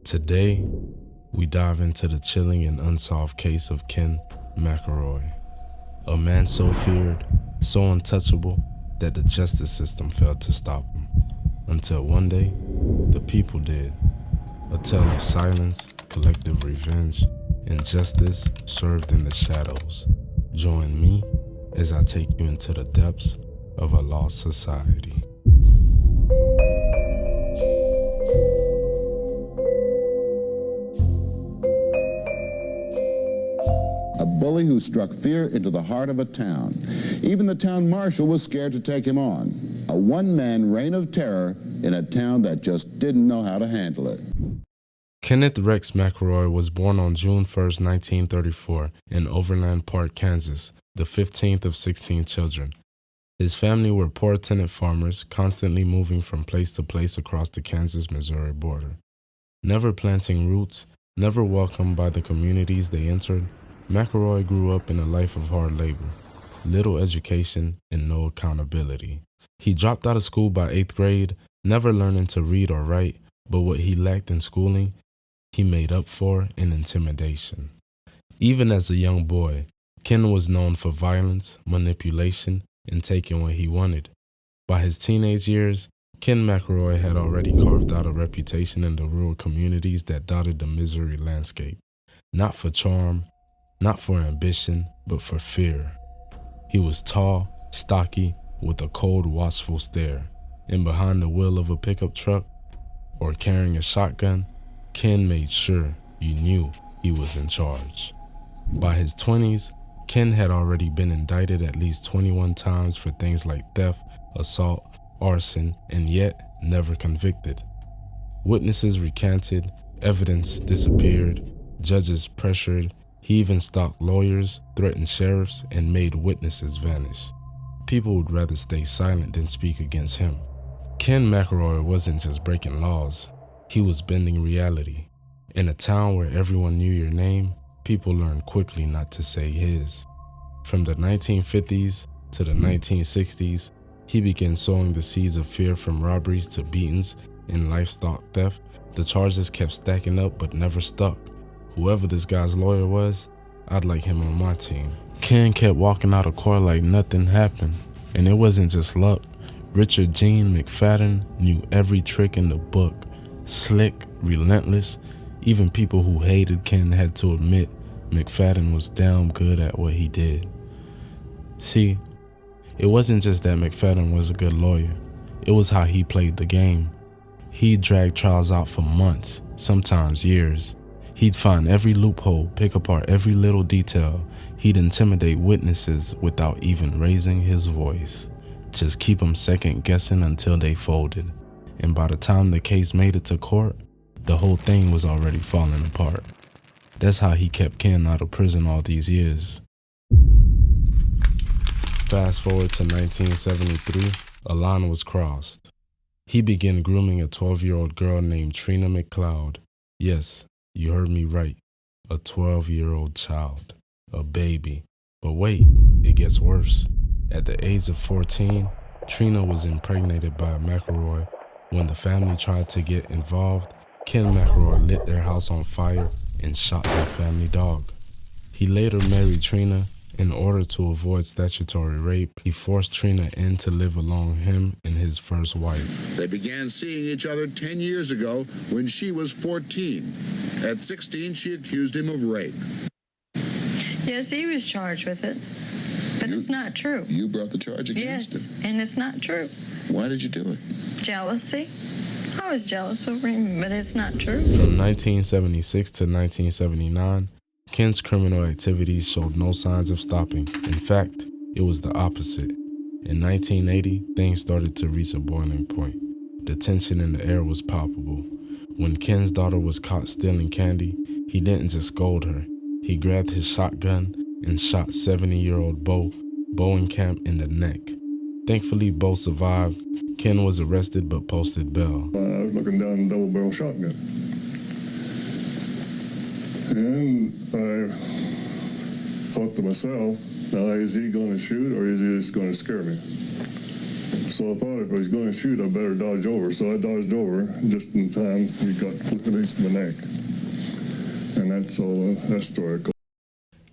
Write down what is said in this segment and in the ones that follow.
Today, we dive into the chilling and unsolved case of Ken McElroy, a man so feared, so untouchable, that the justice system failed to stop him. Until one day, the people did. A tale of silence, collective revenge, and justice served in the shadows. Join me as I take you into the depths of a lost society. A bully who struck fear into the heart of a town. Even the town marshal was scared to take him on. A one-man reign of terror in a town that just didn't know how to handle it. Kenneth Rex McElroy was born on June 1st, 1934, in Overland Park, Kansas, the 15th of 16 children. His family were poor tenant farmers, constantly moving from place to place across the Kansas-Missouri border. Never planting roots, never welcomed by the communities they entered, McElroy grew up in a life of hard labor, little education, and no accountability. He dropped out of school by 8th grade, never learning to read or write, but what he lacked in schooling, he made up for in intimidation. Even as a young boy, Ken was known for violence, manipulation, and taking what he wanted. By his teenage years, Ken McElroy had already carved out a reputation in the rural communities that dotted the Missouri landscape, not for charm, not for ambition, but for fear. He was tall, stocky, with a cold, watchful stare, and behind the wheel of a pickup truck or carrying a shotgun, Ken made sure you knew he was in charge. By his 20s, Ken had already been indicted at least 21 times for things like theft, assault, arson, and yet never convicted. Witnesses recanted, evidence disappeared, judges pressured. He even stalked lawyers, threatened sheriffs, and made witnesses vanish. People would rather stay silent than speak against him. Ken McElroy wasn't just breaking laws, he was bending reality. In a town where everyone knew your name, people learned quickly not to say his. From the 1950s to the 1960s, he began sowing the seeds of fear from robberies to beatings and livestock theft. The charges kept stacking up but never stuck. Whoever this guy's lawyer was, I'd like him on my team. Ken kept walking out of court like nothing happened. And it wasn't just luck. Richard Gene McFadden knew every trick in the book. Slick, relentless. Even people who hated Ken had to admit McFadden was damn good at what he did. See, it wasn't just that McFadden was a good lawyer. It was how he played the game. He'd drag trials out for months, sometimes years. He'd find every loophole, pick apart every little detail. He'd intimidate witnesses without even raising his voice. Just keep them second guessing until they folded. And by the time the case made it to court, the whole thing was already falling apart. That's how he kept Ken out of prison all these years. Fast forward to 1973, a line was crossed. He began grooming a 12-year-old girl named Trina McLeod. Yes, you heard me right. A 12-year-old child. A baby. But wait, it gets worse. At the age of 14, Trina was impregnated by McElroy. When the family tried to get involved, Ken McElroy lit their house on fire and shot their family dog. He later married Trina. In order to avoid statutory rape, he forced Trina in to live along him and his first wife. They began seeing each other 10 years ago when she was 14. At 16, she accused him of rape. Yes, he was charged with it, but it's not true. You brought the charge against him? Yes, and it's not true. Why did you do it? Jealousy. I was jealous over him, but it's not true. From 1976 to 1979, Ken's criminal activities showed no signs of stopping. In fact, it was the opposite. In 1980, things started to reach a boiling point. The tension in the air was palpable. When Ken's daughter was caught stealing candy, he didn't just scold her. He grabbed his shotgun and shot 70-year-old Bo Bowenkamp in the neck. Thankfully, Bo survived. Ken was arrested but posted bail. I was looking down a double-barrel shotgun. And I thought to myself, now is he going to shoot or is he just going to scare me? So I thought if I was going to shoot, I better dodge over. So I dodged over just in time. He got released from my neck. And that's all that story.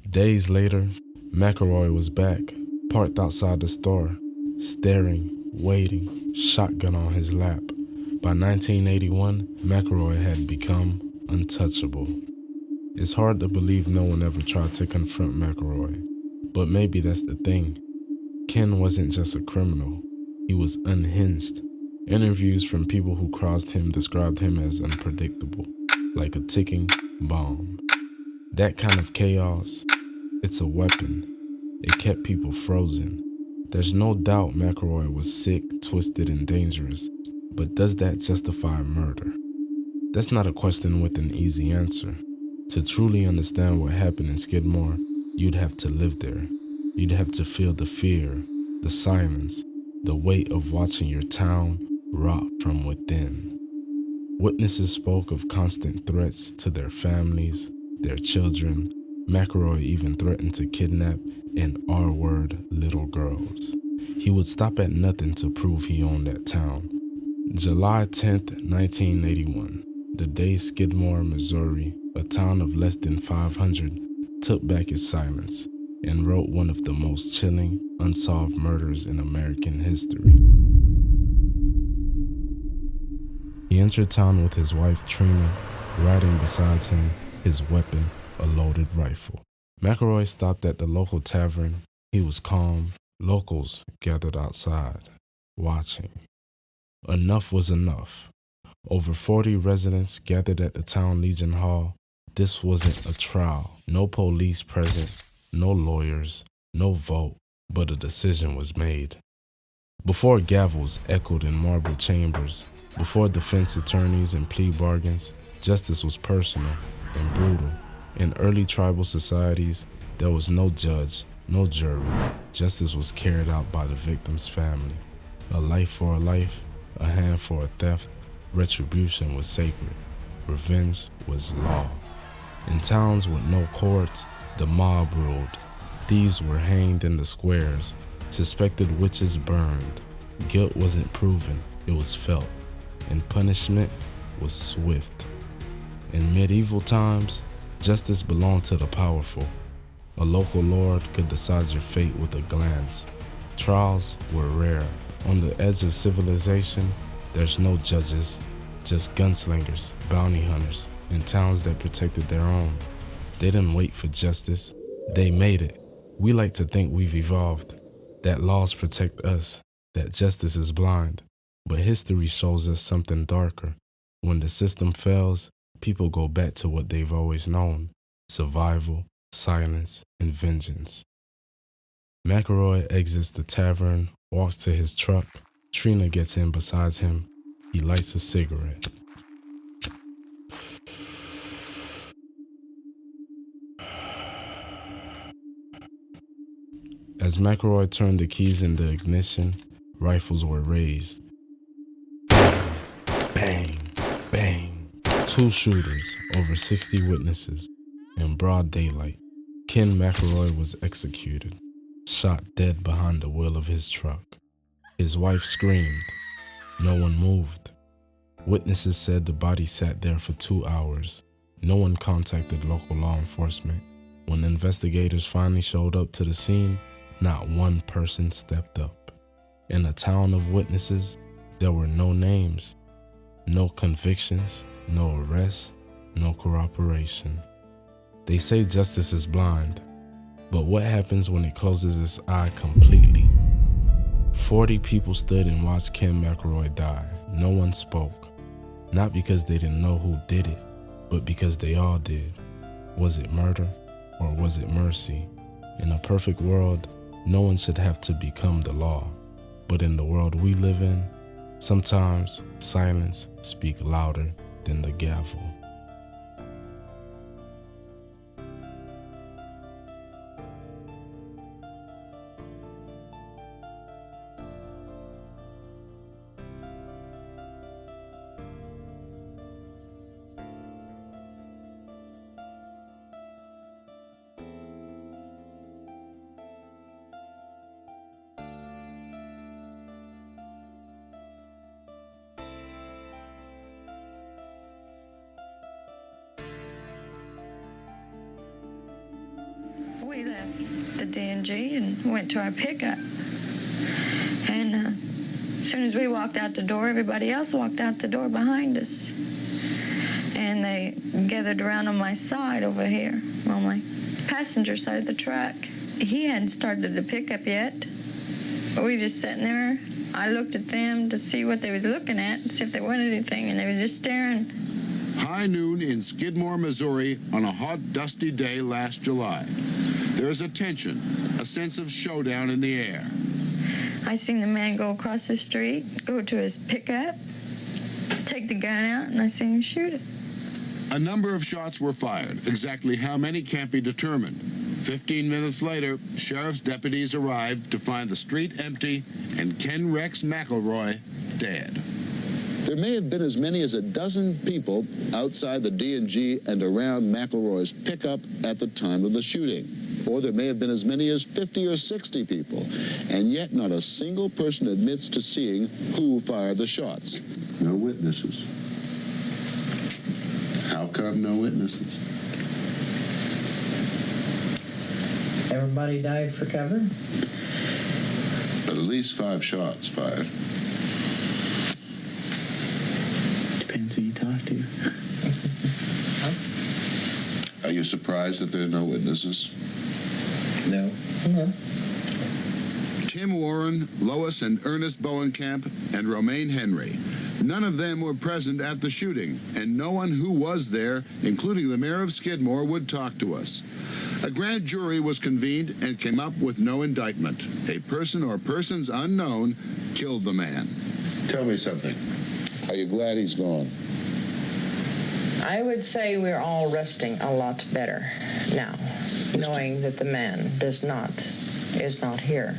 Days later, McElroy was back, parked outside the store, staring, waiting, shotgun on his lap. By 1981, McElroy had become untouchable. It's hard to believe no one ever tried to confront McElroy, but maybe that's the thing. Ken wasn't just a criminal, he was unhinged. Interviews from people who crossed him described him as unpredictable, like a ticking bomb. That kind of chaos, it's a weapon. It kept people frozen. There's no doubt McElroy was sick, twisted, and dangerous, but does that justify murder? That's not a question with an easy answer. To truly understand what happened in Skidmore, you'd have to live there. You'd have to feel the fear, the silence, the weight of watching your town rot from within. Witnesses spoke of constant threats to their families, their children. McElroy even threatened to kidnap and R-word little girls. He would stop at nothing to prove he owned that town. July 10th, 1981, the day Skidmore, Missouri, a town of less than 500, took back its silence and wrote one of the most chilling, unsolved murders in American history. He entered town with his wife Trina, riding beside him, his weapon, a loaded rifle. McElroy stopped at the local tavern. He was calm. Locals gathered outside, watching. Enough was enough. Over 40 residents gathered at the town Legion Hall. This wasn't a trial. No police present, no lawyers, no vote, but a decision was made. Before gavels echoed in marble chambers, before defense attorneys and plea bargains, justice was personal and brutal. In early tribal societies, there was no judge, no jury. Justice was carried out by the victim's family. A life for a life, a hand for a theft. Retribution was sacred. Revenge was law. In towns with no courts, the mob ruled. Thieves were hanged in the squares. Suspected witches burned. Guilt wasn't proven, it was felt. And punishment was swift. In medieval times, justice belonged to the powerful. A local lord could decide your fate with a glance. Trials were rare. On the edge of civilization, there's no judges, just gunslingers, bounty hunters, and towns that protected their own. They didn't wait for justice, they made it. We like to think we've evolved, that laws protect us, that justice is blind. But history shows us something darker. When the system fails, people go back to what they've always known: survival, silence, and vengeance. McElroy exits the tavern, walks to his truck. Trina gets in beside him. He lights a cigarette. As McElroy turned the keys in the ignition, rifles were raised. Bang, bang. 2 shooters, over 60 witnesses. In broad daylight, Ken McElroy was executed, shot dead behind the wheel of his truck. His wife screamed. No one moved. Witnesses said the body sat there for 2 hours. No one contacted local law enforcement. When investigators finally showed up to the scene, not one person stepped up. In a town of witnesses, there were no names, no convictions, no arrests, no corroboration. They say justice is blind, but what happens when it closes its eye completely? 40 people stood and watched Ken McElroy die. No one spoke. Not because they didn't know who did it, but because they all did. Was it murder or was it mercy? In a perfect world, no one should have to become the law. But in the world we live in, sometimes silence speaks louder than the gavel. We left the D&G and went to our pickup. And as soon as we walked out the door, everybody else walked out the door behind us. And they gathered around on my side over here, on my passenger side of the truck. He hadn't started the pickup yet. We just sitting there. I looked at them to see what they was looking at, and see if they wanted anything, and they were just staring. High noon in Skidmore, Missouri, on a hot, dusty day last July. There is a tension, a sense of showdown in the air. I seen the man go across the street, go to his pickup, take the gun out, and I seen him shoot it. A number of shots were fired. Exactly how many can't be determined. 15 minutes later, sheriff's deputies arrived to find the street empty and Ken Rex McElroy dead. There may have been as many as a dozen people outside the D&G and around McElroy's pickup at the time of the shooting. Or there may have been as many as 50 or 60 people. And yet not a single person admits to seeing who fired the shots. No witnesses. How come no witnesses? Everybody died for cover? But at least 5 shots fired. Depends who you talk to. Are you surprised that there are no witnesses? No. No. Tim Warren, Lois and Ernest Bowenkamp, and Romaine Henry. None of them were present at the shooting, and no one who was there, including the mayor of Skidmore, would talk to us. A grand jury was convened and came up with no indictment. A person or persons unknown killed the man. Tell me something. Are you glad he's gone? I would say we're all resting a lot better now, knowing that the man is not here.